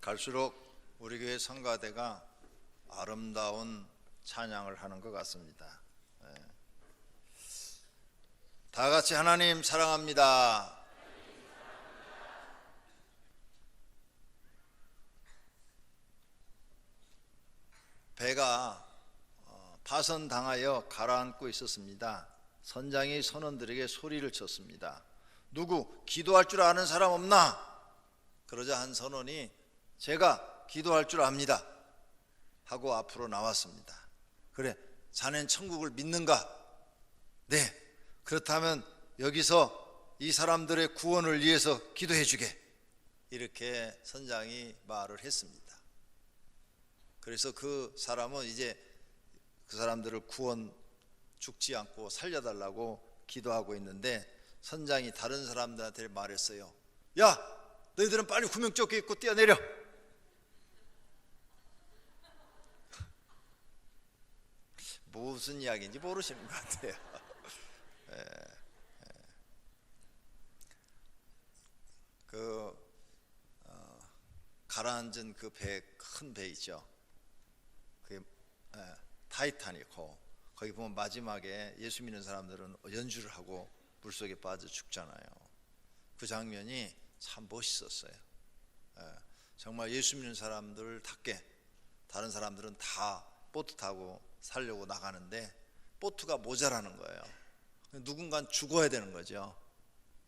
갈수록 우리 교회 성가대가 아름다운 찬양을 하는 것 같습니다. 다 같이 하나님 사랑합니다. 배가 파선당하여 가라앉고 있었습니다. 선장이 선원들에게 소리를 쳤습니다. 누구 기도할 줄 아는 사람 없나? 그러자 한 선원이 제가 기도할 줄 압니다 하고 앞으로 나왔습니다. 그래, 자넨 천국을 믿는가? 네, 그렇다면 여기서 이 사람들의 구원을 위해서 기도해 주게. 이렇게 선장이 말을 했습니다. 그래서 그 사람은 이제 그 사람들을 구원 죽지 않고 살려달라고 기도하고 있는데, 선장이 다른 사람들한테 말했어요. 야, 너희들은 빨리 구명조끼 입고 뛰어내려. 무슨 이야기인지 모르시는 것 같아요. 가라앉은 그 배, 큰 배 있죠. 그 타이타닉호. 거기 보면 마지막에 예수 믿는 사람들은 연주를 하고 물속에 빠져 죽잖아요. 그 장면이 참 멋있었어요. 정말 예수 믿는 사람들답게 다른 사람들은 다 보트 타고 살려고 나가는데 보트가 모자라는 거예요. 누군간 죽어야 되는 거죠.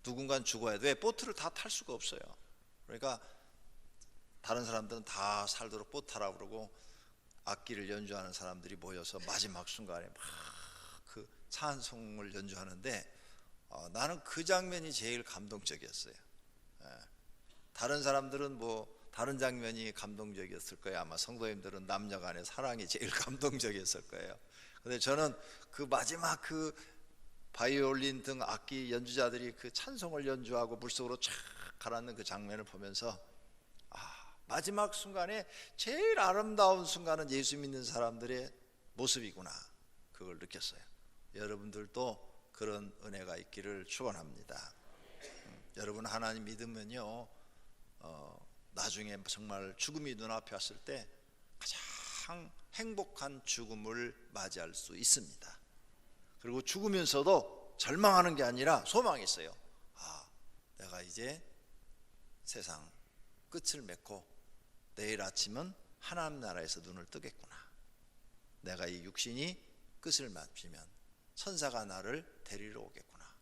누군간 죽어야 돼. 왜? 보트를 다 탈 수가 없어요. 그러니까 다른 사람들은 다 살도록 보트 타라고 그러고 악기를 연주하는 사람들이 모여서 마지막 순간에 막 그 찬송을 연주하는데 나는 그 장면이 제일 감동적이었어요. 다른 사람들은 뭐 다른 장면이 감동적이었을 거예요. 아마 성도님들은 남녀 간의 사랑이 제일 감동적이었을 거예요. 근데 저는 그 마지막 그 바이올린 등 악기 연주자들이 그 찬송을 연주하고 물속으로 쫙 가라앉는 그 장면을 보면서 마지막 순간에 제일 아름다운 순간은 예수 믿는 사람들의 모습이구나, 그걸 느꼈어요. 여러분들도 그런 은혜가 있기를 축원합니다. 여러분 하나님 믿으면요, 나중에 정말 죽음이 눈앞에 왔을 때 가장 행복한 죽음을 맞이할 수 있습니다. 그리고 죽으면서도 절망하는 게 아니라 소망이 있어요. 내가 이제 세상 끝을 맺고 내일 아침은 하나님 나라에서 눈을 뜨겠구나. 내가 이 육신이 끝을 맞추면 천사가 나를 데리러 오겠구나.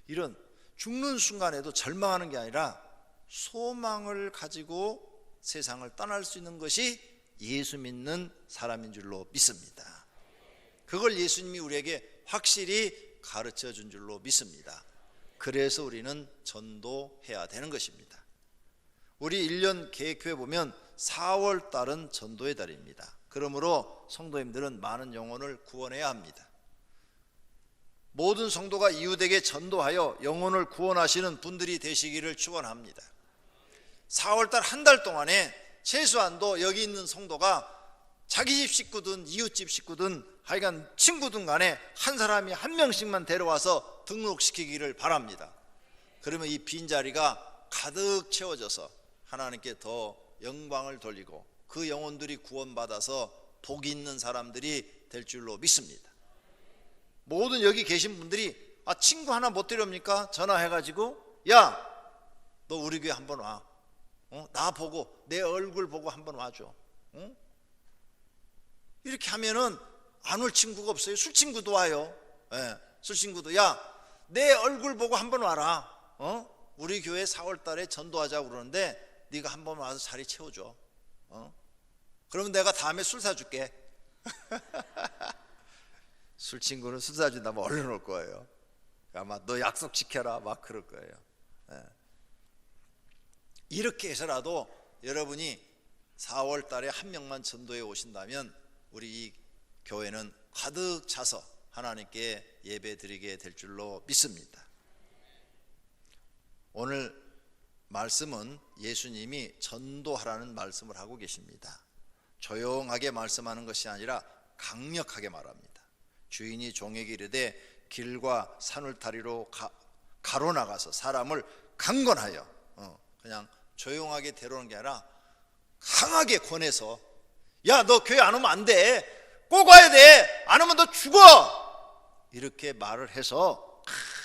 이런 죽는 순간에도 절망하는 게 아니라 소망을 가지고 세상을 떠날 수 있는 것이 예수 믿는 사람인 줄로 믿습니다. 그걸 예수님이 우리에게 확실히 가르쳐 준 줄로 믿습니다. 그래서 우리는 전도해야 되는 것입니다. 우리 1년 계획표에 보면 4월 달은 전도의 달입니다. 그러므로 성도님들은 많은 영혼을 구원해야 합니다. 모든 성도가 이웃에게 전도하여 영혼을 구원하시는 분들이 되시기를 축원합니다. 4월 달 한 달 동안에 최소한도 여기 있는 성도가 자기 집 식구든 이웃집 식구든 하여간 친구든 간에 한 사람이 한 명씩만 데려와서 등록시키기를 바랍니다. 그러면 이 빈자리가 가득 채워져서 하나님께 더 영광을 돌리고 그 영혼들이 구원받아서 복이 있는 사람들이 될 줄로 믿습니다. 모든 여기 계신 분들이 친구 하나 못 데려옵니까? 전화해가지고 야, 너 우리 교회 한번 와. 나 보고 내 얼굴 보고 한번 와줘. 이렇게 하면은 안 올 친구가 없어요. 술친구도 와요. 술친구도 야, 내 얼굴 보고 한번 와라. 우리 교회 4월 달에 전도하자고 그러는데 네가 한번 와서 자리 채워줘. 그러면 내가 다음에 술 사줄게. 술친구는 술 사준다면 얼른 올 거예요. 아마 너 약속 지켜라 막 그럴 거예요. 이렇게 해서라도 여러분이 4월 달에 한 명만 전도해 오신다면 우리 이 교회는 가득 차서 하나님께 예배 드리게 될 줄로 믿습니다. 오늘 말씀은 예수님이 전도하라는 말씀을 하고 계십니다. 조용하게 말씀하는 것이 아니라 강력하게 말합니다. 주인이 종에게 이르되 길과 산울타리로 가로나가서 사람을 강권하여 그냥 조용하게 데려오는 게 아니라 강하게 권해서 야, 너 교회 안 오면 안 돼, 꼭 와야 돼, 안 오면 너 죽어, 이렇게 말을 해서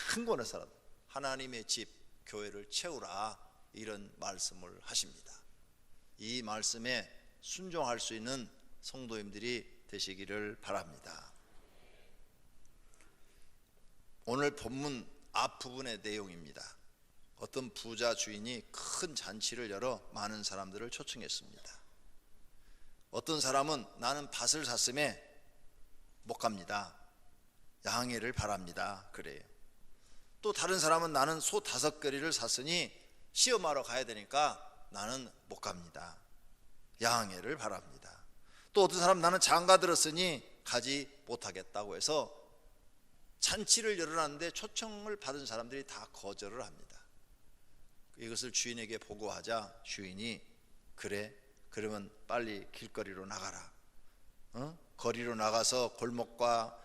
큰 권해서 하나님의 집 교회를 채우라, 이런 말씀을 하십니다. 이 말씀에 순종할 수 있는 성도님들이 되시기를 바랍니다. 오늘 본문 앞부분의 내용입니다. 어떤 부자 주인이 큰 잔치를 열어 많은 사람들을 초청했습니다. 어떤 사람은 나는 밭을 샀음에 못 갑니다, 양해를 바랍니다, 그래요. 또 다른 사람은 나는 소 5마리를 샀으니 시험하러 가야 되니까 나는 못 갑니다, 양해를 바랍니다. 또 어떤 사람은 나는 장가 들었으니 가지 못하겠다고 해서 잔치를 열어놨는데 초청을 받은 사람들이 다 거절을 합니다. 이것을 주인에게 보고하자 주인이 그래, 그러면 빨리 길거리로 나가라, 거리로 나가서 골목과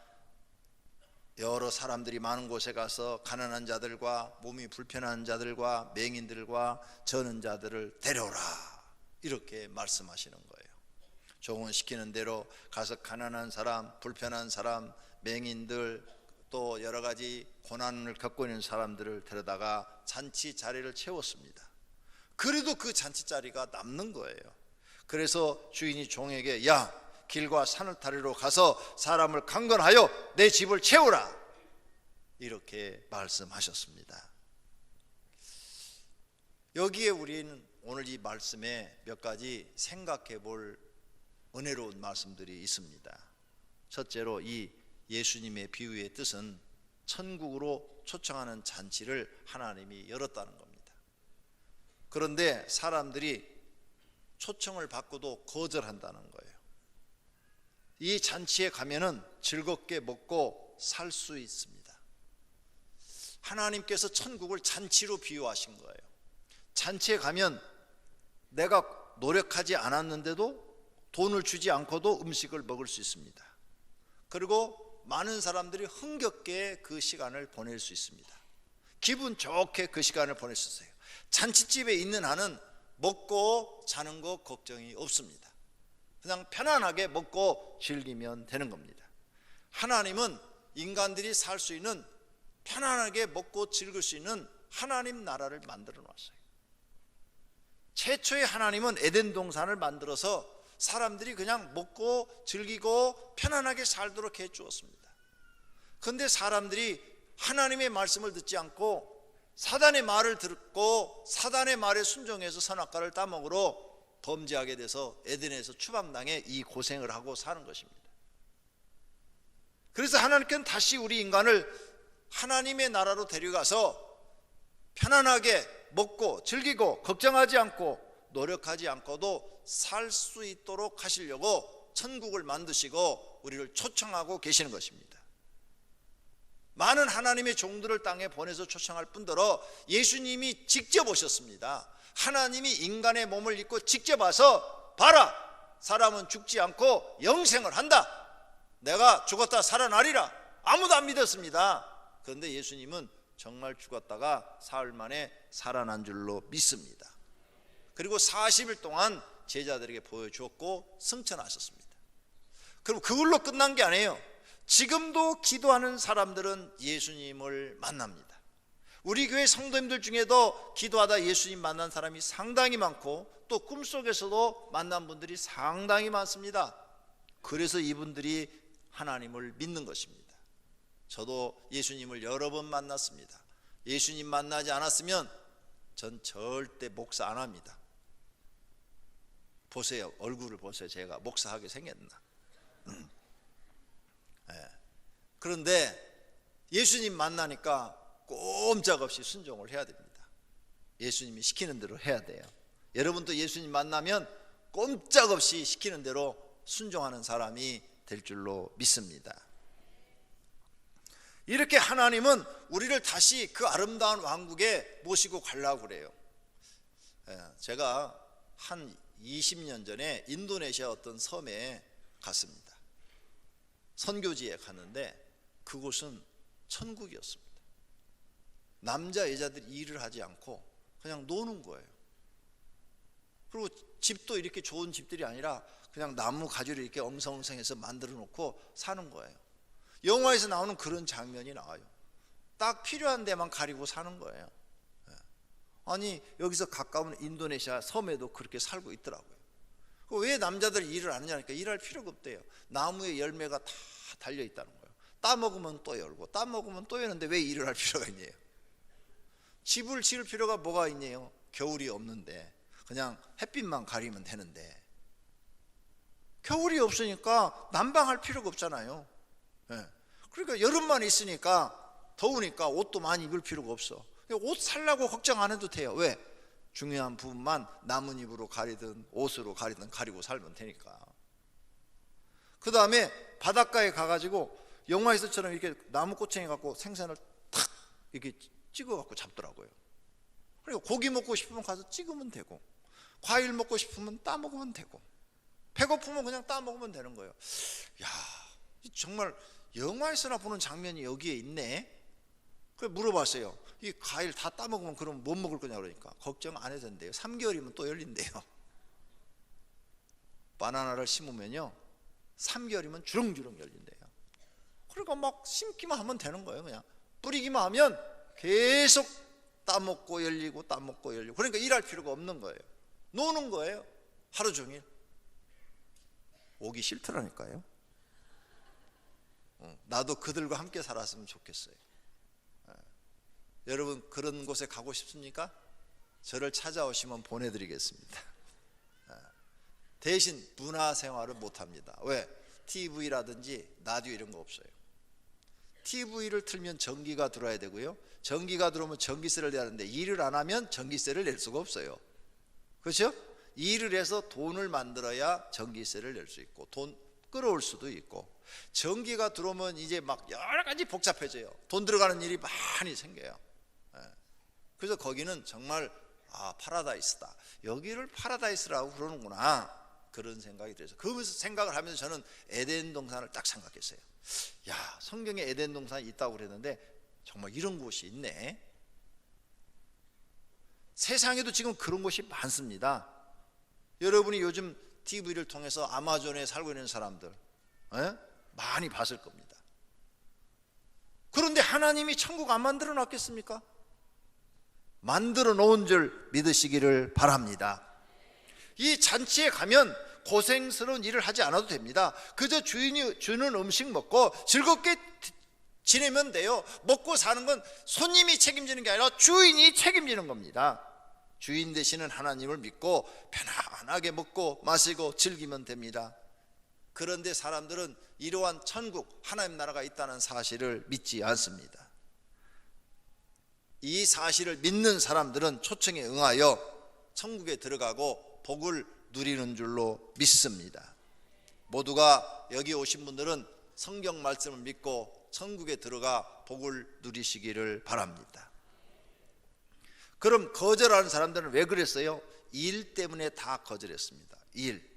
여러 사람들이 많은 곳에 가서 가난한 자들과 몸이 불편한 자들과 맹인들과 저는 자들을 데려오라, 이렇게 말씀하시는 거예요. 종은 시키는 대로 가서 가난한 사람, 불편한 사람, 맹인들, 또 여러 가지 고난을 겪고 있는 사람들을 데려다가 잔치 자리를 채웠습니다. 그래도 그 잔치 자리가 남는 거예요. 그래서 주인이 종에게 야, 길과 사늘다리로 가서 사람을 강건하여 내 집을 채우라, 이렇게 말씀하셨습니다. 여기에 우리는 오늘 이 말씀에 몇 가지 생각해 볼 은혜로운 말씀들이 있습니다. 첫째로 이 예수님의 비유의 뜻은 천국으로 초청하는 잔치를 하나님이 열었다는 겁니다. 그런데 사람들이 초청을 받고도 거절한다는 거예요. 이 잔치에 가면은 즐겁게 먹고 살 수 있습니다. 하나님께서 천국을 잔치로 비유하신 거예요. 잔치에 가면 내가 노력하지 않았는데도 돈을 주지 않고도 음식을 먹을 수 있습니다. 그리고 많은 사람들이 흥겹게 그 시간을 보낼 수 있습니다. 기분 좋게 그 시간을 보낼 수 있어요. 잔치집에 있는 한은 먹고 자는 거 걱정이 없습니다. 그냥 편안하게 먹고 즐기면 되는 겁니다. 하나님은 인간들이 살 수 있는, 편안하게 먹고 즐길 수 있는 하나님 나라를 만들어 놨어요. 최초의 하나님은 에덴 동산을 만들어서 사람들이 그냥 먹고 즐기고 편안하게 살도록 해 주었습니다. 그런데 사람들이 하나님의 말씀을 듣지 않고 사단의 말을 듣고 사단의 말에 순종해서 선악과를 따먹으러 범죄하게 돼서 에덴에서 추방당해 이 고생을 하고 사는 것입니다. 그래서 하나님께는 다시 우리 인간을 하나님의 나라로 데려가서 편안하게 먹고 즐기고 걱정하지 않고 노력하지 않고도 살 수 있도록 하시려고 천국을 만드시고 우리를 초청하고 계시는 것입니다. 많은 하나님의 종들을 땅에 보내서 초청할 뿐더러 예수님이 직접 오셨습니다. 하나님이 인간의 몸을 입고 직접 와서 봐라, 사람은 죽지 않고 영생을 한다, 내가 죽었다 살아나리라. 아무도 안 믿었습니다. 그런데 예수님은 정말 죽었다가 사흘 만에 살아난 줄로 믿습니다. 그리고 40일 동안 제자들에게 보여주었고 승천하셨습니다. 그럼 그걸로 끝난 게 아니에요. 지금도 기도하는 사람들은 예수님을 만납니다. 우리 교회 성도님들 중에도 기도하다 예수님 만난 사람이 상당히 많고 또 꿈속에서도 만난 분들이 상당히 많습니다. 그래서 이분들이 하나님을 믿는 것입니다. 저도 예수님을 여러 번 만났습니다. 예수님 만나지 않았으면 전 절대 목사 안 합니다. 보세요, 얼굴을 보세요. 제가 목사하게 생겼나? 네. 그런데 예수님 만나니까 꼼짝없이 순종을 해야 됩니다. 예수님이 시키는 대로 해야 돼요. 여러분도 예수님 만나면 꼼짝없이 시키는 대로 순종하는 사람이 될 줄로 믿습니다. 이렇게 하나님은 우리를 다시 그 아름다운 왕국에 모시고 가려고 그래요. 제가 한 20년 전에 인도네시아 어떤 섬에 갔습니다. 선교지에 갔는데 그곳은 천국이었습니다. 남자 여자들이 일을 하지 않고 그냥 노는 거예요. 그리고 집도 이렇게 좋은 집들이 아니라 그냥 나무 가지를 이렇게 엉성엉성해서 만들어 놓고 사는 거예요. 영화에서 나오는 그런 장면이 나와요. 딱 필요한 데만 가리고 사는 거예요. 아니 여기서 가까운 인도네시아 섬에도 그렇게 살고 있더라고요. 왜 남자들이 일을 안 하냐니까 일할 필요가 없대요. 나무에 열매가 다 달려 있다는 거예요. 따먹으면 또 열고 따먹으면 또 여는데 왜 일을 할 필요가 있냐요. 집을 지을 필요가 뭐가 있냐요. 겨울이 없는데 그냥 햇빛만 가리면 되는데 겨울이 없으니까 난방할 필요가 없잖아요. 그러니까 여름만 있으니까 더우니까 옷도 많이 입을 필요가 없어. 옷 살라고 걱정 안 해도 돼요. 왜? 중요한 부분만 나뭇잎으로 가리든 옷으로 가리든 가리고 살면 되니까. 그 다음에 바닷가에 가가지고 영화에서처럼 이렇게 나무 꼬챙이 갖고 생선을 탁 이렇게 찍어갖고 잡더라고요. 그리고 고기 먹고 싶으면 가서 찍으면 되고, 과일 먹고 싶으면 따 먹으면 되고, 배고프면 그냥 따 먹으면 되는 거예요. 야, 정말 영화에서나 보는 장면이 여기에 있네. 그래서 물어봤어요. 이 과일 다 따먹으면 그럼 못 먹을 거냐 그러니까 걱정 안 해도 된대요. 3개월이면 또 열린대요. 바나나를 심으면요 3개월이면 주렁주렁 열린대요. 그러니까 막 심기만 하면 되는 거예요. 그냥 뿌리기만 하면 계속 따먹고 열리고 따먹고 열리고. 그러니까 일할 필요가 없는 거예요. 노는 거예요. 하루 종일. 오기 싫더라니까요. 나도 그들과 함께 살았으면 좋겠어요. 여러분 그런 곳에 가고 싶습니까? 저를 찾아오시면 보내드리겠습니다. 대신 문화생활을 못합니다. 왜? TV라든지 라디오 이런 거 없어요. TV를 틀면 전기가 들어야 되고요, 전기가 들어오면 전기세를 내야 하는데 일을 안 하면 전기세를 낼 수가 없어요. 그렇죠? 일을 해서 돈을 만들어야 전기세를 낼 수 있고 돈 끌어올 수도 있고, 전기가 들어오면 이제 막 여러 가지 복잡해져요. 돈 들어가는 일이 많이 생겨요. 그래서 거기는 정말 파라다이스다. 여기를 파라다이스라고 그러는구나. 그런 생각이 들어서 그러면서 생각을 하면서 저는 에덴 동산을 딱 생각했어요. 야, 성경에 에덴 동산이 있다고 그랬는데 정말 이런 곳이 있네. 세상에도 지금 그런 곳이 많습니다. 여러분이 요즘 TV를 통해서 아마존에 살고 있는 사람들 많이 봤을 겁니다. 그런데 하나님이 천국 안 만들어 놨겠습니까? 만들어 놓은 줄 믿으시기를 바랍니다. 이 잔치에 가면 고생스러운 일을 하지 않아도 됩니다. 그저 주인이 주는 음식 먹고 즐겁게 지내면 돼요. 먹고 사는 건 손님이 책임지는 게 아니라 주인이 책임지는 겁니다. 주인 되시는 하나님을 믿고 편안하게 먹고 마시고 즐기면 됩니다. 그런데 사람들은 이러한 천국, 하나님 나라가 있다는 사실을 믿지 않습니다. 이 사실을 믿는 사람들은 초청에 응하여 천국에 들어가고 복을 누리는 줄로 믿습니다. 모두가 여기 오신 분들은 성경 말씀을 믿고 천국에 들어가 복을 누리시기를 바랍니다. 그럼 거절하는 사람들은 왜 그랬어요? 일 때문에 다 거절했습니다. 일.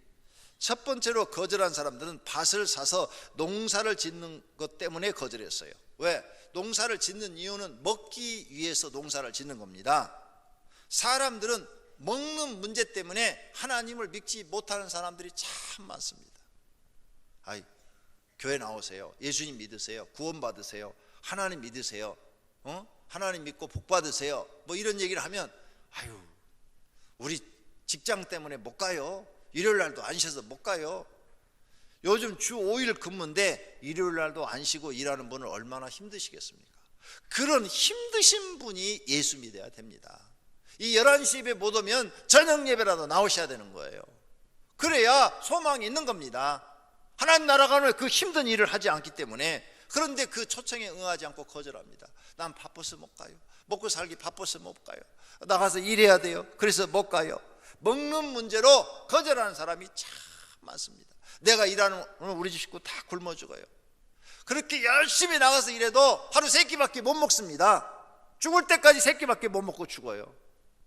첫 번째로 거절한 사람들은 밭을 사서 농사를 짓는 것 때문에 거절했어요. 왜? 농사를 짓는 이유는 먹기 위해서 농사를 짓는 겁니다. 사람들은 먹는 문제 때문에 하나님을 믿지 못하는 사람들이 참 많습니다. 교회 나오세요. 예수님 믿으세요. 구원 받으세요. 하나님 믿으세요. 하나님 믿고 복 받으세요. 뭐 이런 얘기를 하면 우리 직장 때문에 못 가요. 일요일 날도 안 쉬어서 못 가요. 요즘 주 5일 근무인데 일요일 날도 안 쉬고 일하는 분은 얼마나 힘드시겠습니까? 그런 힘드신 분이 예수 믿어야 됩니다. 이 11시 예배 못 오면 저녁 예배라도 나오셔야 되는 거예요. 그래야 소망이 있는 겁니다. 하나님 나라가 그 힘든 일을 하지 않기 때문에. 그런데 그 초청에 응하지 않고 거절합니다. 난 바빠서 못 가요. 먹고 살기 바빠서 못 가요. 나가서 일해야 돼요. 그래서 못 가요. 먹는 문제로 거절하는 사람이 참 많습니다. 내가 일하는 우리 집 식구 다 굶어 죽어요. 그렇게 열심히 나가서 일해도 하루 3끼밖에 못 먹습니다. 죽을 때까지 3끼밖에 못 먹고 죽어요.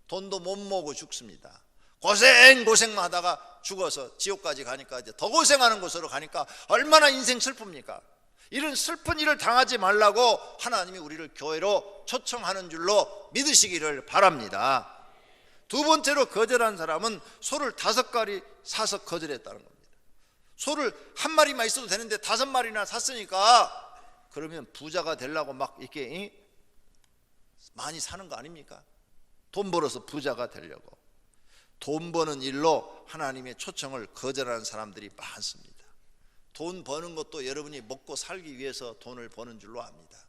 돈도 못 모으고 죽습니다. 고생만 하다가 죽어서 지옥까지 가니까 이제 더 고생하는 곳으로 가니까 얼마나 인생 슬픕니까? 이런 슬픈 일을 당하지 말라고 하나님이 우리를 교회로 초청하는 줄로 믿으시기를 바랍니다. 두 번째로 거절한 사람은 소를 5가지 사서 거절했다는 겁니다. 소를 한 마리만 있어도 되는데 5마리나 샀으니까 그러면 부자가 되려고 막 이렇게 많이 사는 거 아닙니까? 돈 벌어서 부자가 되려고. 돈 버는 일로 하나님의 초청을 거절하는 사람들이 많습니다. 돈 버는 것도 여러분이 먹고 살기 위해서 돈을 버는 줄로 압니다.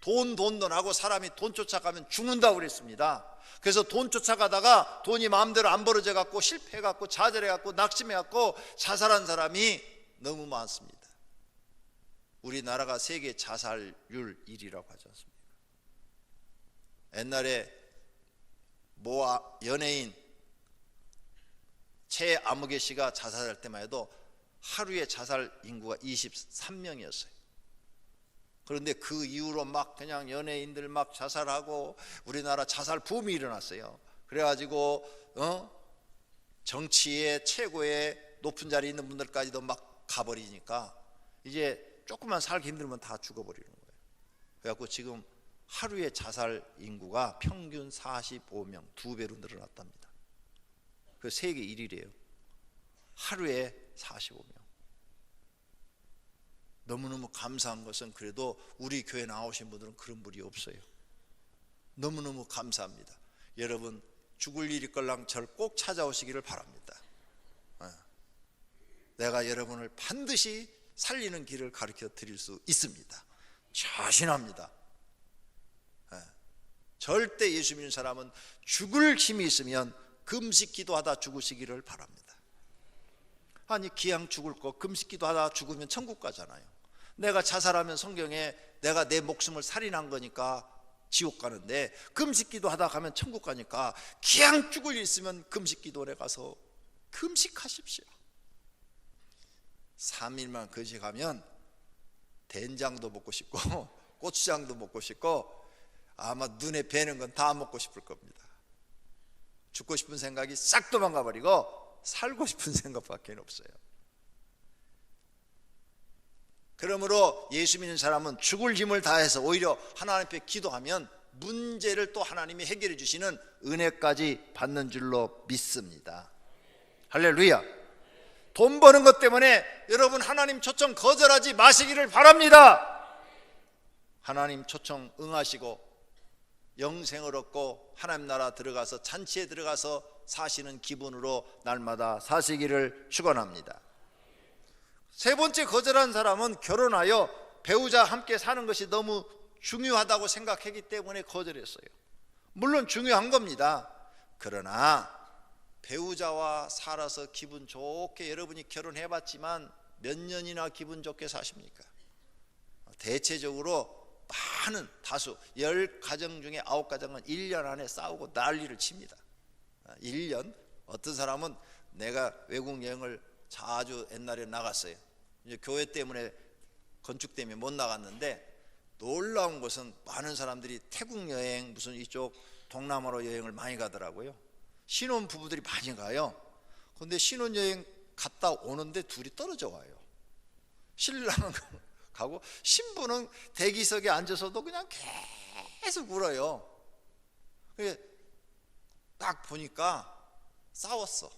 돈 하고 사람이 돈 쫓아가면 죽는다고 그랬습니다. 그래서 돈 쫓아가다가 돈이 마음대로 안 벌어져 갖고 실패해 갖고 좌절해 갖고 낙심해 갖고 자살한 사람이 너무 많습니다. 우리나라가 세계 자살률 1위라고 하지 않습니까? 옛날에 연예인 최아무개 씨가 자살할 때만 해도 하루에 자살 인구가 23명이었어요. 그런데 그 이후로 막 그냥 연예인들 막 자살하고 우리나라 자살 붐이 일어났어요. 그래가지고 정치의 최고의 높은 자리에 있는 분들까지도 막 가버리니까 이제 조금만 살기 힘들면 다 죽어버리는 거예요. 그래갖고 지금 하루에 자살 인구가 평균 45명, 2배로 늘어났답니다. 그 세계 1위래요. 하루에 45명. 너무너무 감사한 것은 그래도 우리 교회 나오신 분들은 그런 분이 없어요. 너무너무 감사합니다. 여러분 죽을 일이 있걸랑 저를 꼭 찾아오시기를 바랍니다. 내가 여러분을 반드시 살리는 길을 가르쳐 드릴 수 있습니다. 자신합니다. 절대 예수 믿는 사람은 죽을 힘이 있으면 금식 기도하다 죽으시기를 바랍니다. 아니 기왕 죽을 거 금식 기도하다 죽으면 천국 가잖아요. 내가 자살하면 성경에 내가 내 목숨을 살인한 거니까 지옥 가는데 금식 기도하다 가면 천국 가니까 기왕 죽을 일 있으면 금식 기도에 가서 금식하십시오. 3일만 금식하면 된장도 먹고 싶고 고추장도 먹고 싶고 아마 눈에 뵈는 건 다 먹고 싶을 겁니다. 죽고 싶은 생각이 싹 도망가버리고 살고 싶은 생각밖에 없어요. 그러므로 예수 믿는 사람은 죽을 힘을 다해서 오히려 하나님 앞에 기도하면 문제를 또 하나님이 해결해 주시는 은혜까지 받는 줄로 믿습니다. 할렐루야. 돈 버는 것 때문에 여러분 하나님 초청 거절하지 마시기를 바랍니다. 하나님 초청 응하시고 영생을 얻고 하나님 나라 들어가서 잔치에 들어가서 사시는 기분으로 날마다 사시기를 축원합니다. 세 번째 거절한 사람은 결혼하여 배우자 함께 사는 것이 너무 중요하다고 생각했기 때문에 거절했어요. 물론 중요한 겁니다. 그러나 배우자와 살아서 기분 좋게 여러분이 결혼해봤지만 몇 년이나 기분 좋게 사십니까? 대체적으로 많은 다수 10가정 중에 9가정은 1년 안에 싸우고 난리를 칩니다. 1년 어떤 사람은 내가 외국 여행을 자주 옛날에 나갔어요. 이제 교회 때문에 건축 때문에 못 나갔는데 놀라운 것은 많은 사람들이 태국 여행 무슨 이쪽 동남아로 여행을 많이 가더라고요. 신혼 부부들이 많이 가요. 그런데 신혼여행 갔다 오는데 둘이 떨어져 와요. 신랑은 가고 신부는 대기석에 앉아서도 그냥 계속 울어요. 딱 보니까 싸웠어,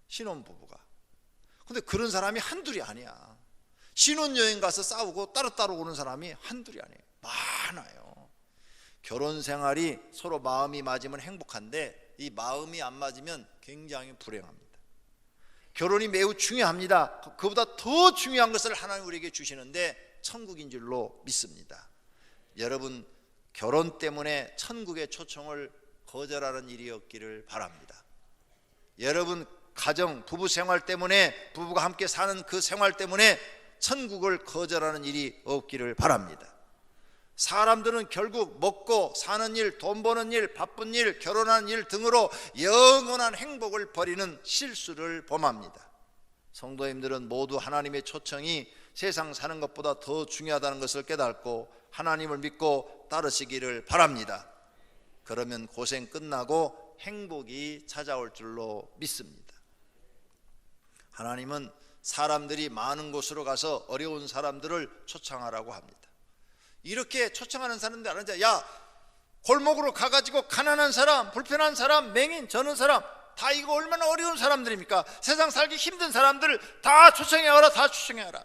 신혼부부가. 근데 그런 사람이 한둘이 아니야. 신혼여행 가서 싸우고 따로따로 오는 사람이 한둘이 아니에요. 많아요. 결혼 생활이 서로 마음이 맞으면 행복한데 이 마음이 안 맞으면 굉장히 불행합니다. 결혼이 매우 중요합니다. 그보다 더 중요한 것을 하나님 우리에게 주시는데 천국인 줄로 믿습니다. 여러분 결혼 때문에 천국의 초청을 거절하는 일이 없기를 바랍니다. 여러분 가정 부부 생활 때문에 부부가 함께 사는 그 생활 때문에 천국을 거절하는 일이 없기를 바랍니다. 사람들은 결국 먹고 사는 일, 돈 버는 일, 바쁜 일, 결혼하는 일 등으로 영원한 행복을 버리는 실수를 범합니다. 성도님들은 모두 하나님의 초청이 세상 사는 것보다 더 중요하다는 것을 깨닫고 하나님을 믿고 따르시기를 바랍니다. 그러면 고생 끝나고 행복이 찾아올 줄로 믿습니다. 하나님은 사람들이 많은 곳으로 가서 어려운 사람들을 초청하라고 합니다. 이렇게 초청하는 사람들 아는데, 야 골목으로 가가지고 가난한 사람, 불편한 사람, 맹인, 저는 사람, 다 이거 얼마나 어려운 사람들입니까? 세상 살기 힘든 사람들을 다 초청해와라, 다 초청해와라.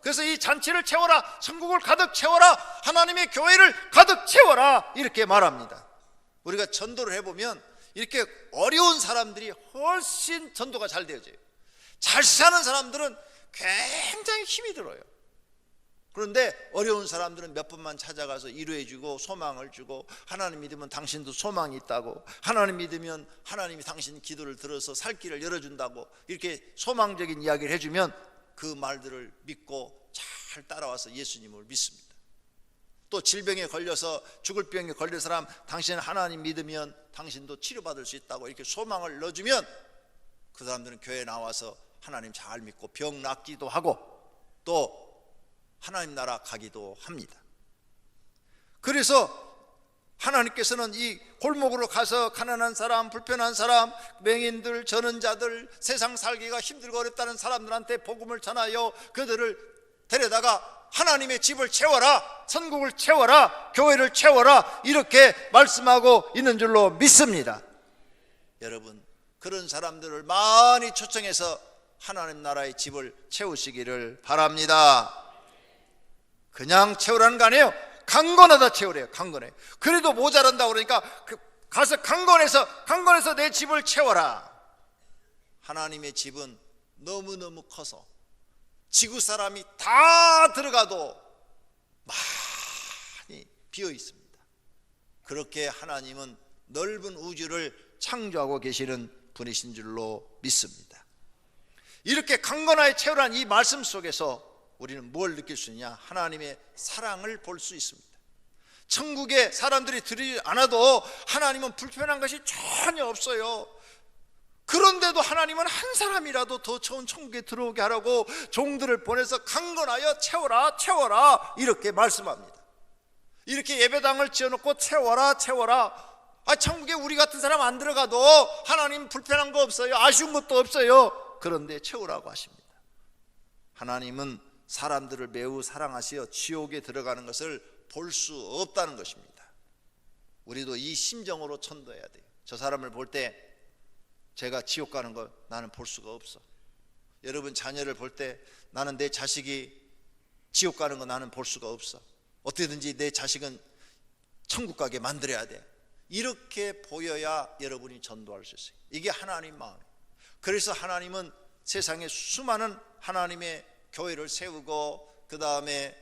그래서 이 잔치를 채워라, 천국을 가득 채워라, 하나님의 교회를 가득 채워라, 이렇게 말합니다. 우리가 전도를 해보면 이렇게 어려운 사람들이 훨씬 전도가 잘 되어져요. 잘 사는 사람들은 굉장히 힘이 들어요. 그런데 어려운 사람들은 몇 번만 찾아가서 위로해주고 소망을 주고, 하나님 믿으면 당신도 소망이 있다고, 하나님 믿으면 하나님이 당신 기도를 들어서 살 길을 열어준다고, 이렇게 소망적인 이야기를 해주면 그 말들을 믿고 잘 따라와서 예수님을 믿습니다. 또 질병에 걸려서 죽을 병에 걸린 사람, 당신은 하나님 믿으면 당신도 치료받을 수 있다고 이렇게 소망을 넣어주면 그 사람들은 교회에 나와서 하나님 잘 믿고 병 낫기도 하고 또 하나님 나라 가기도 합니다. 그래서 하나님께서는 이 골목으로 가서 가난한 사람, 불편한 사람, 맹인들, 전원자들, 세상 살기가 힘들고 어렵다는 사람들한테 복음을 전하여 그들을 데려다가 하나님의 집을 채워라, 천국을 채워라, 교회를 채워라, 이렇게 말씀하고 있는 줄로 믿습니다. 여러분, 그런 사람들을 많이 초청해서 하나님 나라의 집을 채우시기를 바랍니다. 그냥 채우라는 거 아니에요. 강건하다 채우래요. 강건해. 그래도 모자란다 그러니까 가서 강건해서 내 집을 채워라. 하나님의 집은 너무너무 커서 지구 사람이 다 들어가도 많이 비어 있습니다. 그렇게 하나님은 넓은 우주를 창조하고 계시는 분이신 줄로 믿습니다. 이렇게 강건하게 채우라는 이 말씀 속에서 우리는 뭘 느낄 수 있냐? 하나님의 사랑을 볼 수 있습니다. 천국에 사람들이 들이지 않아도 하나님은 불편한 것이 전혀 없어요. 그런데도 하나님은 한 사람이라도 더 좋은 천국에 들어오게 하라고 종들을 보내서 강건하여 채워라, 채워라, 이렇게 말씀합니다. 이렇게 예배당을 지어놓고 채워라, 채워라. 천국에 우리 같은 사람 안 들어가도 하나님 불편한 거 없어요. 아쉬운 것도 없어요. 그런데 채우라고 하십니다. 하나님은 사람들을 매우 사랑하시어 지옥에 들어가는 것을 볼 수 없다는 것입니다. 우리도 이 심정으로 전도해야 돼요. 저 사람을 볼 때 제가 지옥 가는 거 나는 볼 수가 없어. 여러분 자녀를 볼 때 나는 내 자식이 지옥 가는 거 나는 볼 수가 없어. 어떻게든지 내 자식은 천국 가게 만들어야 돼. 이렇게 보여야 여러분이 전도할 수 있어요. 이게 하나님 마음이에요. 그래서 하나님은 세상에 수많은 하나님의 교회를 세우고 그 다음에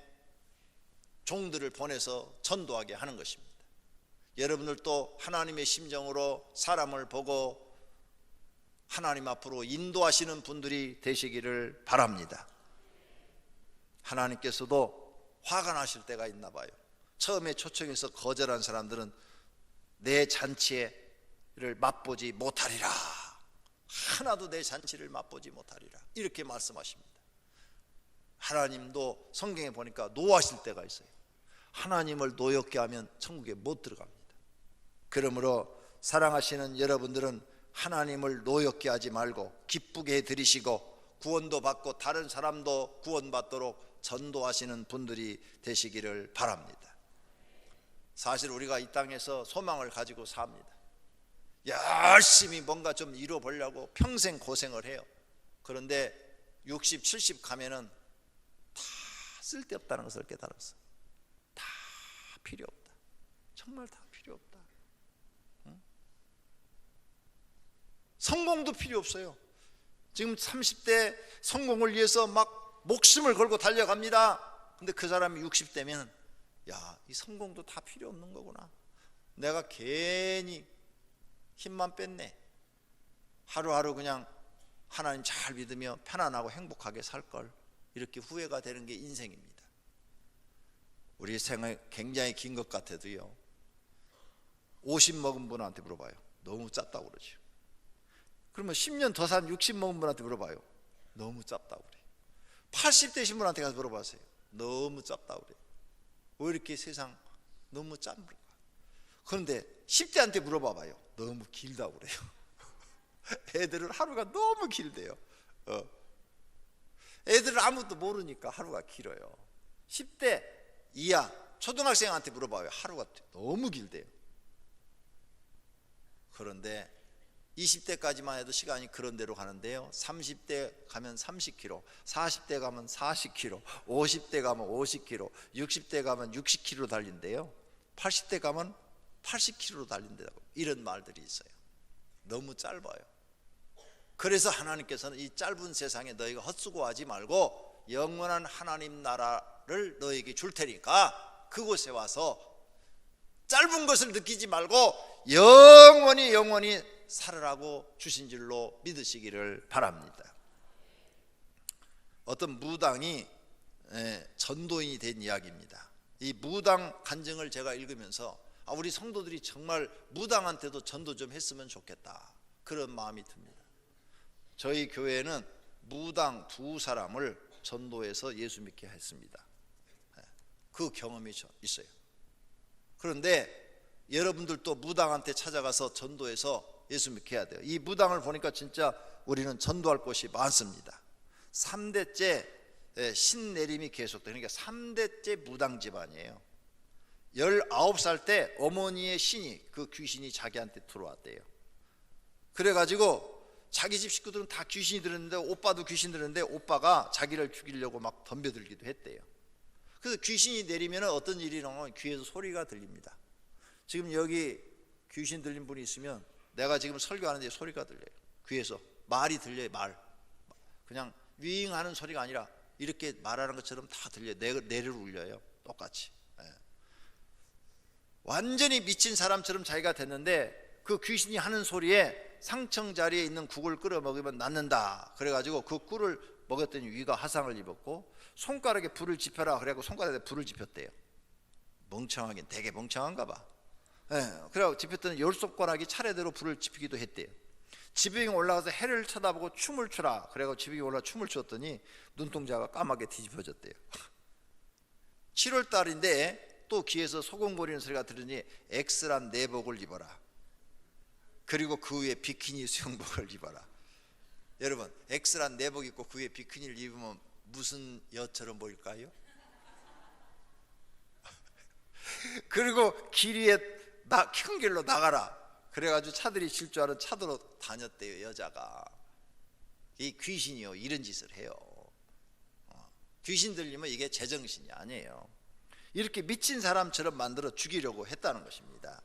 종들을 보내서 전도하게 하는 것입니다. 여러분들도 하나님의 심정으로 사람을 보고 하나님 앞으로 인도하시는 분들이 되시기를 바랍니다. 하나님께서도 화가 나실 때가 있나 봐요. 처음에 초청해서 거절한 사람들은 내 잔치를 맛보지 못하리라, 하나도 내 잔치를 맛보지 못하리라, 이렇게 말씀하십니다. 하나님도 성경에 보니까 노하실 때가 있어요. 하나님을 노엽게 하면 천국에 못 들어갑니다. 그러므로 사랑하시는 여러분들은 하나님을 노엽게 하지 말고 기쁘게 해드리시고 구원도 받고 다른 사람도 구원받도록 전도하시는 분들이 되시기를 바랍니다. 사실 우리가 이 땅에서 소망을 가지고 삽니다. 열심히 뭔가 좀 이뤄보려고 평생 고생을 해요. 그런데 60, 70 가면은 다 쓸데없다는 것을 깨달았어. 다 필요 없다. 정말 다 필요 없다. 응? 성공도 필요 없어요. 지금 30대 성공을 위해서 막 목숨을 걸고 달려갑니다. 근데 그 사람이 60대면 야, 이 성공도 다 필요 없는 거구나. 내가 괜히 힘만 뺐네. 하루하루 그냥 하나님 잘 믿으며 편안하고 행복하게 살 걸. 이렇게 후회가 되는 게 인생입니다. 우리 생활 굉장히 긴 것 같아도요, 50 먹은 분한테 물어봐요. 너무 짧다고 그러죠. 그러면 10년 더 산 60 먹은 분한테 물어봐요. 너무 짧다고 그래요. 80 되신 분한테 가서 물어보세요. 너무 짧다고 그래요. 왜 이렇게 세상 너무 짧을까? 그런데 10대한테 물어봐봐요. 너무 길다고 그래요. 애들은 하루가 너무 길대요. 애들은 아무것도 모르니까 하루가 길어요. 10대 이하 초등학생한테 물어봐요. 하루가 너무 길대요. 그런데 20대까지만 해도 시간이 그런 대로 가는데요, 30대 가면 30km, 40대 가면 40km, 50대 가면 50km, 60대 가면 60km 달린대요. 80대 가면 80km 달린다고, 이런 말들이 있어요. 너무 짧아요. 그래서 하나님께서는 이 짧은 세상에 너희가 헛수고하지 말고 영원한 하나님 나라를 너희에게 줄 테니까 그곳에 와서 짧은 것을 느끼지 말고 영원히 살으라고 주신 줄로 믿으시기를 바랍니다. 어떤 무당이 전도인이 된 이야기입니다. 이 무당 간증을 제가 읽으면서 우리 성도들이 정말 무당한테도 전도 좀 했으면 좋겠다, 그런 마음이 듭니다. 저희 교회는 무당 2사람을 전도해서 예수 믿게 했습니다. 그 경험이 있어요. 그런데 여러분들도 무당한테 찾아가서 전도해서 예수 믿게 해야 돼요. 이 무당을 보니까 진짜 우리는 전도할 곳이 많습니다. 3대째 신내림이 계속돼요. 그러니까 3대째 무당 집안이에요. 19살 때 어머니의 신이, 그 귀신이 자기한테 들어왔대요. 그래가지고 자기 집 식구들은 다 귀신이 들었는데, 오빠도 귀신 들었는데 오빠가 자기를 죽이려고 막 덤벼들기도 했대요. 그래서 귀신이 내리면 어떤 일이 일어나면 귀에서 소리가 들립니다. 지금 여기 귀신 들린 분이 있으면 내가 지금 설교하는데 소리가 들려요. 귀에서 말이 들려요. 말, 그냥 윙 하는 소리가 아니라 이렇게 말하는 것처럼 다 들려요. 뇌를 울려요. 똑같이. 완전히 미친 사람처럼 자기가 됐는데, 그 귀신이 하는 소리에 상청 자리에 있는 국을 끓여 먹으면 낫는다 그래가지고 그 꿀을 먹었더니 위가 화상을 입었고, 손가락에 불을 지펴라 그래가지고 손가락에 불을 지폈대요. 멍청하긴 되게 멍청한가 봐. 그래가지고 지폈더니 10손가락이 차례대로 불을 지피기도 했대요. 지붕에 올라가서 해를 쳐다보고 춤을 추라 그래가지고 지붕에 올라가 춤을 추었더니 눈동자가 까맣게 뒤집어졌대요. 7월달인데 또 귀에서 소곤거리는 소리가 들으니 엑스란 내복을 입어라, 그리고 그 위에 비키니 수영복을 입어라. 여러분, 엑스란 내복 입고 그 위에 비키니를 입으면 무슨 여처럼 보일까요? 그리고 길 위에 큰 길로 나가라 그래가지고 차들이 질주하는 차도로 다녔대요. 여자가. 이 귀신이요, 이런 짓을 해요. 귀신 들리면 이게 제정신이 아니에요. 이렇게 미친 사람처럼 만들어 죽이려고 했다는 것입니다.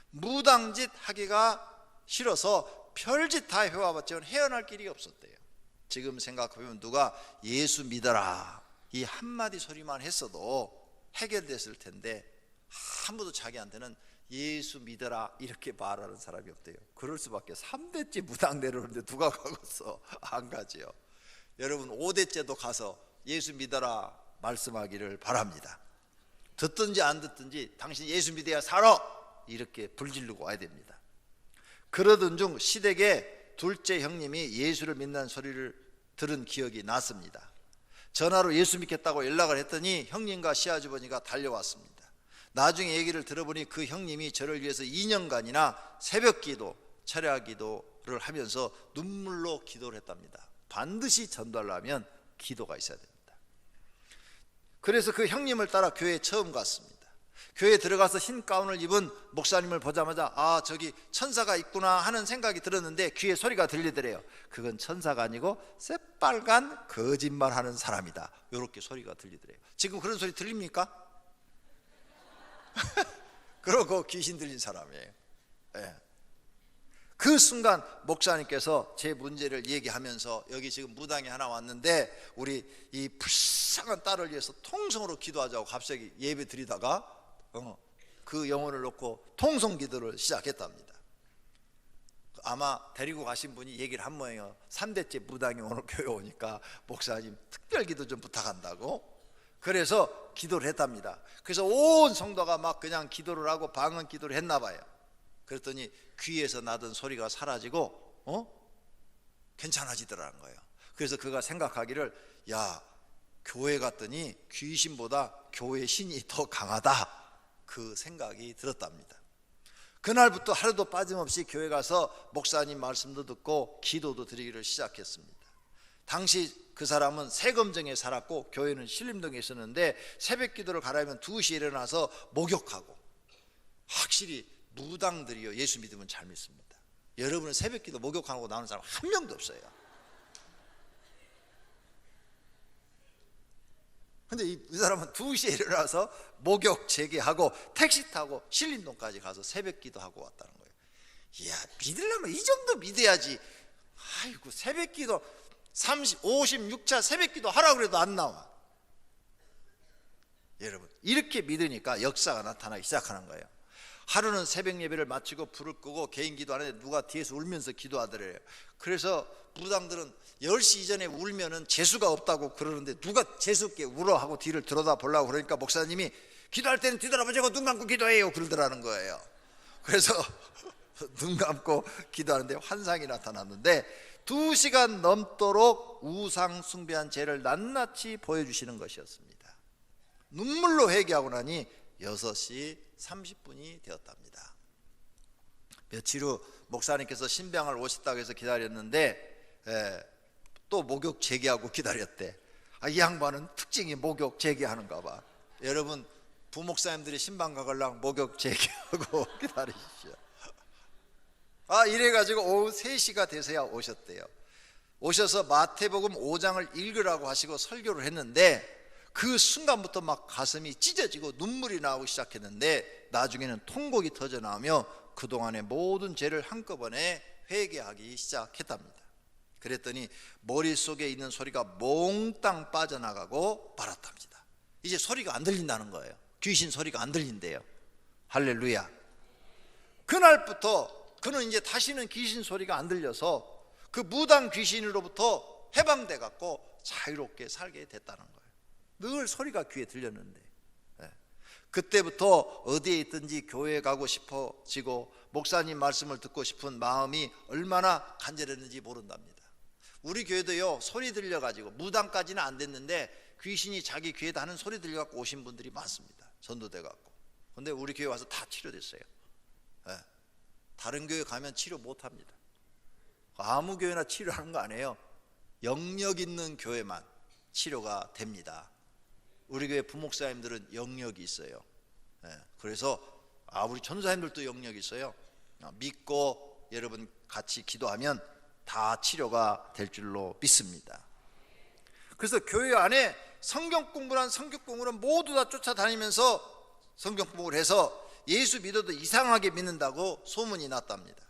무당짓 하기가 싫어서 별짓 다 해와봤지만 헤어날 길이 없었대요. 지금 생각해보면 누가 예수 믿어라 이 한마디 소리만 했어도 해결됐을 텐데, 아무도 자기한테는 예수 믿어라 이렇게 말하는 사람이 없대요. 그럴 수밖에. 3대째 무당 내려오는데 누가 가겠어? 안 가지요. 여러분 5대째도 가서 예수 믿어라 말씀하기를 바랍니다. 듣든지 안 듣든지 당신 예수 믿어야 살아 이렇게 불지르고 와야 됩니다. 그러던 중 시댁에 둘째 형님이 예수를 믿는 소리를 들은 기억이 났습니다. 전화로 예수 믿겠다고 연락을 했더니 형님과 시아주버니가 달려왔습니다. 나중에 얘기를 들어보니 그 형님이 저를 위해서 2년간이나 새벽기도, 철야기도를 하면서 눈물로 기도를 했답니다. 반드시 전도하려면 기도가 있어야 됩니다. 그래서 그 형님을 따라 교회에 처음 갔습니다. 교회에 들어가서 흰 가운을 입은 목사님을 보자마자 저기 천사가 있구나 하는 생각이 들었는데 귀에 소리가 들리더래요. 그건 천사가 아니고 새빨간 거짓말하는 사람이다, 이렇게 소리가 들리더래요. 지금 그런 소리 들립니까? 그러고 귀신 들린 사람이에요. 그 순간 목사님께서 제 문제를 얘기하면서 여기 지금 무당이 하나 왔는데 우리 이 불쌍한 딸을 위해서 통성으로 기도하자고 갑자기 예배 드리다가 그 영혼을 놓고 통성 기도를 시작했답니다. 아마 데리고 가신 분이 얘기를 한 모양이에요. 3대째 무당이 오늘 교회 오니까 목사님 특별 기도 좀 부탁한다고. 그래서 기도를 했답니다. 그래서 온 성도가 막 그냥 기도를 하고 방언 기도를 했나 봐요. 그랬더니 귀에서 나던 소리가 사라지고 괜찮아지더라는 거예요. 그래서 그가 생각하기를, 야, 교회 갔더니 귀신보다 교회 신이 더 강하다, 그 생각이 들었답니다. 그날부터 하루도 빠짐없이 교회 가서 목사님 말씀도 듣고 기도도 드리기를 시작했습니다. 당시 그 사람은 세검정에 살았고 교회는 신림동에 있었는데 새벽 기도를 가려면 2시에 일어나서 목욕하고. 확실히 무당들이요 예수 믿으면 잘 믿습니다. 여러분은 새벽 기도 목욕하고 나오는 사람 한 명도 없어요. 근데 이 사람은 2시에 일어나서 목욕 재개하고 택시 타고 신림동까지 가서 새벽 기도하고 왔다는 거예요. 이야, 믿으려면 이 정도 믿어야지. 아이고, 새벽 기도 56차 새벽 기도 하라고 그래도 안 나와. 여러분, 이렇게 믿으니까 역사가 나타나기 시작하는 거예요. 하루는 새벽 예배를 마치고 불을 끄고 개인 기도하는데 누가 뒤에서 울면서 기도하더래요. 그래서 무당들은 10시 이전에 울면은 재수가 없다고 그러는데 누가 재수없게 울어 하고 뒤를 들여다 보려고 그러니까 목사님이 기도할 때는 뒤돌아보자고 눈 감고 기도해요 그러더라는 거예요. 그래서 눈 감고 기도하는데 환상이 나타났는데 2시간 넘도록 우상 숭배한 죄를 낱낱이 보여주시는 것이었습니다. 눈물로 회개하고 나니 6시 30분이 되었답니다. 며칠 후 목사님께서 신병을 오셨다고 해서 기다렸는데 또 목욕 재개하고 기다렸대. 이 양반은 특징이 목욕 재개하는가 봐. 여러분, 부목사님들이 신방 가걸랑 목욕 재개하고 기다리시죠. 이래가지고 오후 3시가 돼서야 오셨대요. 오셔서 마태복음 5장을 읽으라고 하시고 설교를 했는데 그 순간부터 막 가슴이 찢어지고 눈물이 나오기 시작했는데 나중에는 통곡이 터져 나오며 그동안의 모든 죄를 한꺼번에 회개하기 시작했답니다. 그랬더니 머릿속에 있는 소리가 몽땅 빠져나가고 말았답니다. 이제 소리가 안 들린다는 거예요. 귀신 소리가 안 들린대요. 할렐루야. 그날부터 그는 이제 다시는 귀신 소리가 안 들려서 그 무당 귀신으로부터 해방돼 갖고 자유롭게 살게 됐다는 거예요. 늘 소리가 귀에 들렸는데 그때부터 어디에 있든지 교회에 가고 싶어지고 목사님 말씀을 듣고 싶은 마음이 얼마나 간절했는지 모른답니다. 우리 교회도요 소리 들려가지고 무당까지는 안 됐는데 귀신이 자기 귀에다 하는 소리 들려갖고 오신 분들이 많습니다. 전도돼갖고. 근데 우리 교회 와서 다 치료됐어요. 다른 교회 가면 치료 못합니다. 아무 교회나 치료하는 거 아니에요. 영역 있는 교회만 치료가 됩니다. 우리 교회 부목사님들은 영역이 있어요. 그래서 우리 전도사님들도 영역이 있어요. 믿고 여러분 같이 기도하면 다 치료가 될 줄로 믿습니다. 그래서 교회 안에 성경 공부란 성경 공부를 모두 다 쫓아다니면서 성경 공부를 해서 예수 믿어도 이상하게 믿는다고 소문이 났답니다.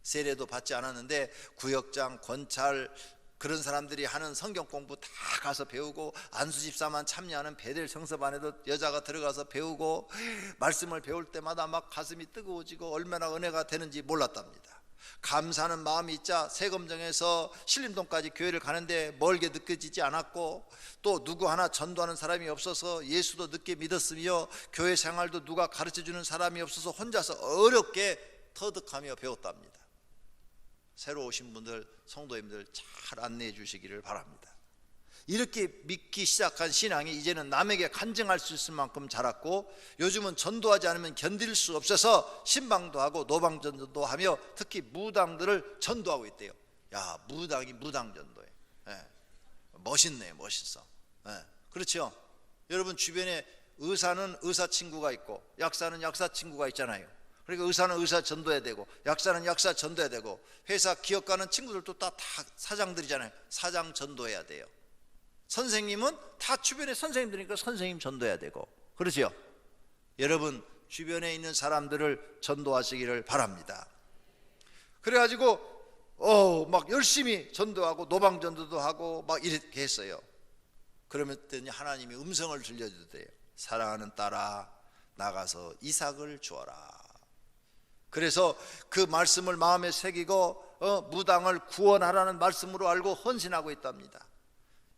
세례도 받지 않았는데 구역장, 권찰 그런 사람들이 하는 성경 공부 다 가서 배우고 안수집사만 참여하는 베델 성서반에도 여자가 들어가서 배우고 말씀을 배울 때마다 막 가슴이 뜨거워지고 얼마나 은혜가 되는지 몰랐답니다. 감사하는 마음이 있자 세검정에서 신림동까지 교회를 가는데 멀게 느껴지지 않았고 또 누구 하나 전도하는 사람이 없어서 예수도 늦게 믿었으며 교회 생활도 누가 가르쳐주는 사람이 없어서 혼자서 어렵게 터득하며 배웠답니다. 새로 오신 분들 성도님들 잘 안내해 주시기를 바랍니다. 이렇게 믿기 시작한 신앙이 이제는 남에게 간증할 수 있을 만큼 자랐고 요즘은 전도하지 않으면 견딜 수 없어서 신방도 하고 노방전도도 하며 특히 무당들을 전도하고 있대요. 야, 무당이 무당 전도해. 멋있네, 멋있어. 그렇죠? 여러분 주변에 의사는 의사 친구가 있고 약사는 약사 친구가 있잖아요. 그러니까 의사는 의사 전도해야 되고 약사는 약사 전도해야 되고 회사 기업 가는 친구들도 다 사장들이잖아요. 사장 전도해야 돼요. 선생님은 다 주변에 선생님들이니까 선생님 전도해야 되고 그렇죠? 여러분 주변에 있는 사람들을 전도하시기를 바랍니다. 그래가지고 막 열심히 전도하고 노방전도도 하고 막 이렇게 했어요. 그러면 하나님이 음성을 들려주대요. 사랑하는 딸아 나가서 이삭을 주어라. 그래서 그 말씀을 마음에 새기고 무당을 구원하라는 말씀으로 알고 헌신하고 있답니다.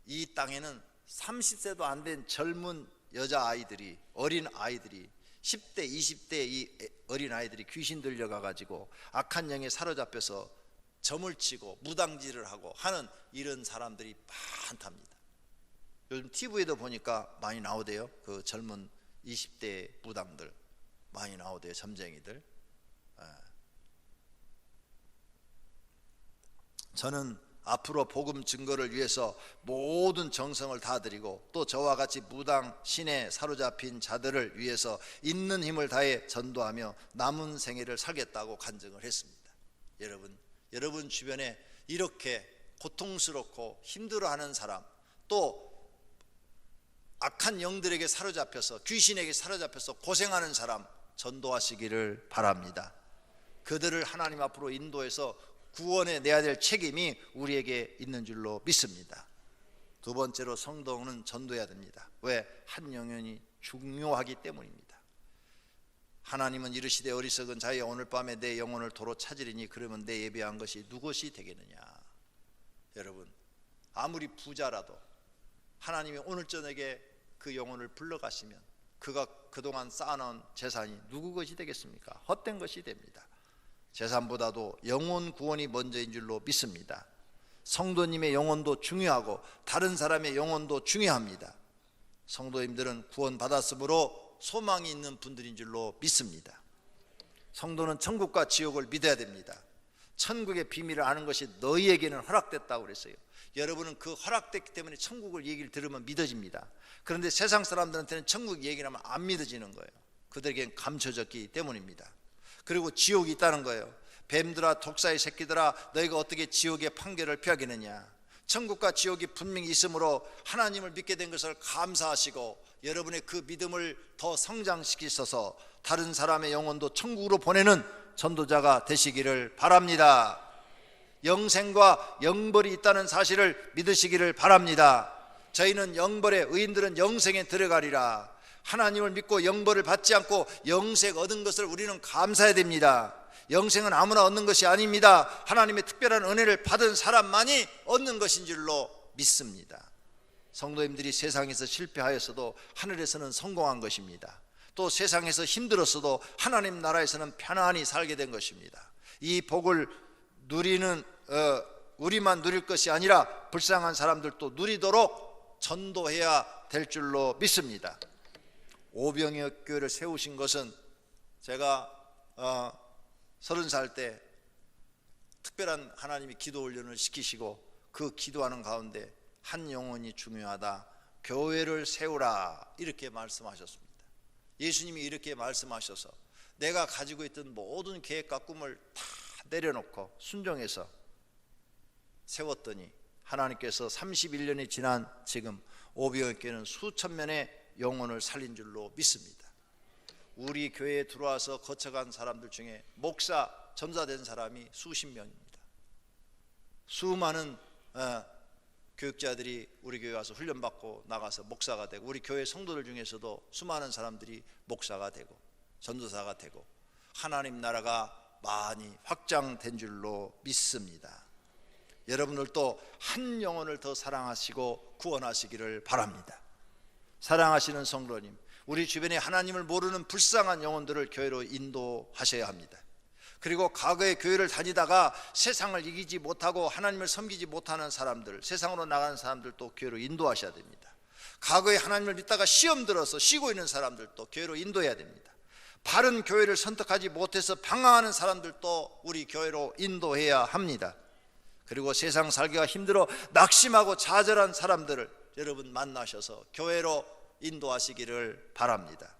이 땅에는 30세도 안 된 젊은 여자아이들이 어린 아이들이 10대 20대 이 어린 아이들이 귀신 들려가 가지고 악한 영에 사로잡혀서 점을 치고 무당질을 하고 하는 이런 사람들이 많답니다. 요즘 TV에도 보니까 많이 나오대요. 그 젊은 20대 무당들 많이 나오대요. 점쟁이들. 저는 앞으로 복음 증거를 위해서 모든 정성을 다드리고 또 저와 같이 무당 신에 사로잡힌 자들을 위해서 있는 힘을 다해 전도하며 남은 생애를 살겠다고 간증을 했습니다. 여러분 주변에 이렇게 고통스럽고 힘들어하는 사람, 또 악한 영들에게 사로잡혀서 귀신에게 사로잡혀서 고생하는 사람 전도하시기를 바랍니다. 그들을 하나님 앞으로 인도해서 구원해 내야 될 책임이 우리에게 있는 줄로 믿습니다. 두 번째로 성도는 전도해야 됩니다. 왜? 한 영혼이 중요하기 때문입니다. 하나님은 이르시되 어리석은 자여 오늘 밤에 내 영혼을 도로 찾으리니 그러면 내 예배한 것이 누구시 되겠느냐. 여러분, 아무리 부자라도 하나님이 오늘 저녁에 그 영혼을 불러가시면 그가 그동안 쌓아놓은 재산이 누구 것이 되겠습니까? 헛된 것이 됩니다. 재산보다도 영혼 구원이 먼저인 줄로 믿습니다. 성도님의 영혼도 중요하고 다른 사람의 영혼도 중요합니다. 성도님들은 구원 받았으므로 소망이 있는 분들인 줄로 믿습니다. 성도는 천국과 지옥을 믿어야 됩니다. 천국의 비밀을 아는 것이 너희에게는 허락됐다고 그랬어요. 여러분은 그 허락됐기 때문에 천국을 얘기를 들으면 믿어집니다. 그런데 세상 사람들한테는 천국 얘기를 하면 안 믿어지는 거예요. 그들에겐 감춰졌기 때문입니다. 그리고 지옥이 있다는 거예요. 뱀들아 독사의 새끼들아 너희가 어떻게 지옥의 판결을 피하겠느냐. 천국과 지옥이 분명히 있으므로 하나님을 믿게 된 것을 감사하시고 여러분의 그 믿음을 더 성장시키셔서 다른 사람의 영혼도 천국으로 보내는 전도자가 되시기를 바랍니다. 영생과 영벌이 있다는 사실을 믿으시기를 바랍니다. 저희는 영벌에, 의인들은 영생에 들어가리라. 하나님을 믿고 영벌을 받지 않고 영생 얻은 것을 우리는 감사해야 됩니다. 영생은 아무나 얻는 것이 아닙니다. 하나님의 특별한 은혜를 받은 사람만이 얻는 것인 줄로 믿습니다. 성도님들이 세상에서 실패하였어도 하늘에서는 성공한 것입니다. 또 세상에서 힘들었어도 하나님 나라에서는 편안히 살게 된 것입니다. 이 복을 누리는 우리만 누릴 것이 아니라 불쌍한 사람들도 누리도록 전도해야 될 줄로 믿습니다. 오병이어 교회를 세우신 것은 제가 30살 때 특별한 하나님이 기도 훈련을 시키시고 그 기도하는 가운데 한 영혼이 중요하다, 교회를 세우라 이렇게 말씀하셨습니다. 예수님이 이렇게 말씀하셔서 내가 가지고 있던 모든 계획과 꿈을 다 내려놓고 순종해서 세웠더니 하나님께서 31년이 지난 지금 오병이어 교회는 수천 명의 영혼을 살린 줄로 믿습니다. 우리 교회에 들어와서 거쳐간 사람들 중에 목사, 전사된 사람이 수십 명입니다. 수많은 교육자들이 우리 교회 와서 훈련받고 나가서 목사가 되고 우리 교회 성도들 중에서도 수많은 사람들이 목사가 되고 전도사가 되고 하나님 나라가 많이 확장된 줄로 믿습니다. 여러분들도 한 영혼을 더 사랑하시고 구원하시기를 바랍니다. 사랑하시는 성도님, 우리 주변에 하나님을 모르는 불쌍한 영혼들을 교회로 인도하셔야 합니다. 그리고 과거에 교회를 다니다가 세상을 이기지 못하고 하나님을 섬기지 못하는 사람들, 세상으로 나가는 사람들도 교회로 인도하셔야 됩니다. 과거에 하나님을 믿다가 시험 들어서 쉬고 있는 사람들도 교회로 인도해야 됩니다. 바른 교회를 선택하지 못해서 방황하는 사람들도 우리 교회로 인도해야 합니다. 그리고 세상 살기가 힘들어 낙심하고 좌절한 사람들을 여러분 만나셔서 교회로 인도하시기를 바랍니다.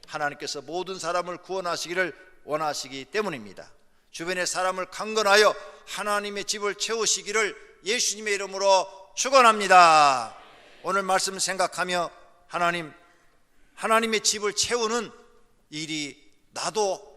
하나님께서 모든 사람을 구원하시기를 원하시기 때문입니다. 주변의 사람을 강건하여 하나님의 집을 채우시기를 예수님의 이름으로 축원합니다. 오늘 말씀 생각하며 하나님의 집을 채우는 일이 나도